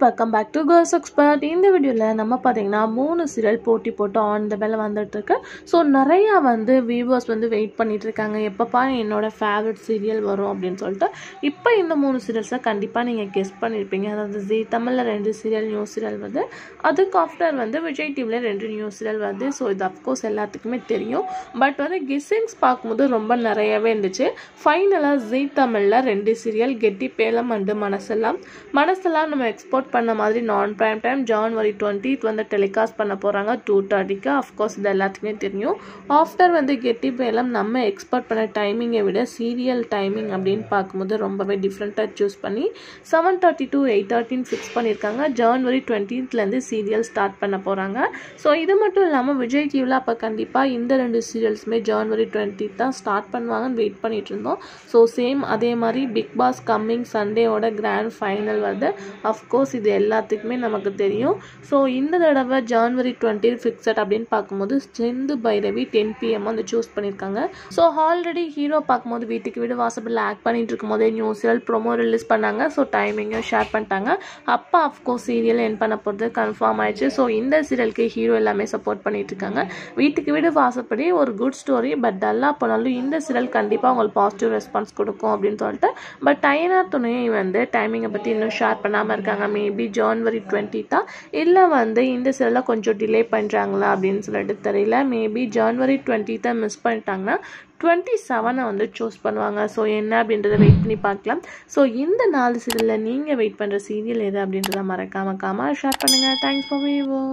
welcome back to Girls Expert. இந்த வீடியோல நம்ம பாத்தீங்கன்னா மூணு சீரியல் போட்டி போட்டு ஆன் தி பெல் வந்துட்டு இருக்கு. சோ நிறைய வியூவர்ஸ் வெயிட் பண்ணிட்டு இருக்காங்க எப்பப்பா என்னோட ஃபேவரட் சீரியல் வரும் அப்படினு சொல்லிட்டு. இப்போ இந்த மூணு சீரியல்ஸை கண்டிப்பா நீங்க கெஸ் பண்ணிருப்பீங்க. அதாவது ஜீ தமிழ்ல 2 சீரியல் நியூ சீரியல் வருது. அதுக்கு ஆஃப்டர் விஜய் டிவில 2 நியூ சீரியல் வருது. சோ இது ஆஃப் கோர்ஸ் எல்லாத்துக்குமே தெரியும். பட் கெஸ்ஸிங்ஸ் பார்க்கும்போது ரொம்ப நிறையவே இருந்துச்சு. ஃபைனலா ஜீ தமிழ்ல 2 சீரியல் கெட்டி பேலம் அண்ட் மனசெல்லாம் நம்ம எக்ஸ்போர்ட் பண்ண மாதிரி நான் பிரைம் டைம் ஜனவரி 20th டெலிகாஸ்ட் பண்ண போறாங்க 2:30க்கு. ஆஃப் கோர்ஸ் இது எல்லாத்துக்குமே தெரியும். ஆஃப்டர் கெட்டி பேலம் நம்ம எக்ஸ்போர்ட் பண்ண டைமிங்கை விட சீரியல் டைமிங் அப்படின்னு பார்க்கும்போது ரொம்பவே டிஃப்ரெண்ட்டாக சூஸ் பண்ணி 7:30 to 8:30 ஃபிக்ஸ் பண்ணியிருக்காங்க. ஜனவரி 20th சீரியல் ஸ்டார்ட் பண்ண போறாங்க. ஸோ இது மட்டும் இல்லாமல் விஜய் டிவியில் அப்போ கண்டிப்பாக இந்த 2 சீரியல்ஸுமே ஜனவரி 20th தான் ஸ்டார்ட் பண்ணுவாங்கன்னு வெயிட் பண்ணிட்டு இருந்தோம். ஸோ சேம் அதே மாதிரி பிக் பாஸ் கம்மிங் சண்டேவோட கிராண்ட் ஃபைனல் வருது. அஃப்கோர்ஸ் இது எல்லாத்துக்குமே நமக்கு தெரியும். ஸோ இந்த தடவை ஜனவரி 20th ஃபிக்ஸட் அப்படின்னு பார்க்கும்போது செந்து பைரவி 10 PM சூஸ் பண்ணியிருக்காங்க. ஸோ ஆல்ரெடி ஹீரோ பார்க்கும்போது வீட்டுக்கு வீடு வாசப்பில் ஆக்ட் பண்ணிட்டு இருக்கும் போதே நியூ சீரியல் ப்ரோமோ ரிலீஸ் பண்ணாங்க. ஸோ டைமிங்கும் ஷேர் பண்ணிட்டாங்க. அப்போ அஃப்கோர்ஸ் சீரியல் என் பண்ண போகிறது கன்ஃபார்ம் ஆயிடுச்சு. ஸோ இந்த சீரியலுக்கு ஹீரோ எல்லாமே சப்போர்ட் பண்ணிட்டு இருக்காங்க. வீட்டுக்கு வீடு வாசப்படி ஒரு குட் ஸ்டோரி. பட் டல்லா போனாலும் இந்த சீரியல் கண்டிப்பாக உங்களுக்கு பாசிட்டிவ் ரெஸ்பான்ஸ் கொடுக்கும் அப்படின்னு சொல்லிட்டு. பட் டைனா துணையை டைமிங்கை பற்றி இன்னும் ஷேர் பண்ணாமல் இருக்காங்க. மேபி ஜனவரி 20th இல்லை இந்த சீரியலில் கொஞ்சம் டிலே பண்ணுறாங்களா அப்படின்னு சொல்லிட்டு தெரியல. மேபி ஜனவரி 20th மிஸ் பண்ணிட்டாங்கன்னா 27 சூஸ் பண்ணுவாங்க. ஸோ என்ன அப்படின்றத வெயிட் பண்ணி பார்க்கலாம். ஸோ இந்த 4 சீரியலில் நீங்கள் வெயிட் பண்ணுற சீரியல் எது அப்படின்றத மறக்காம ஷேர் பண்ணுங்கள். Thanks for viewing.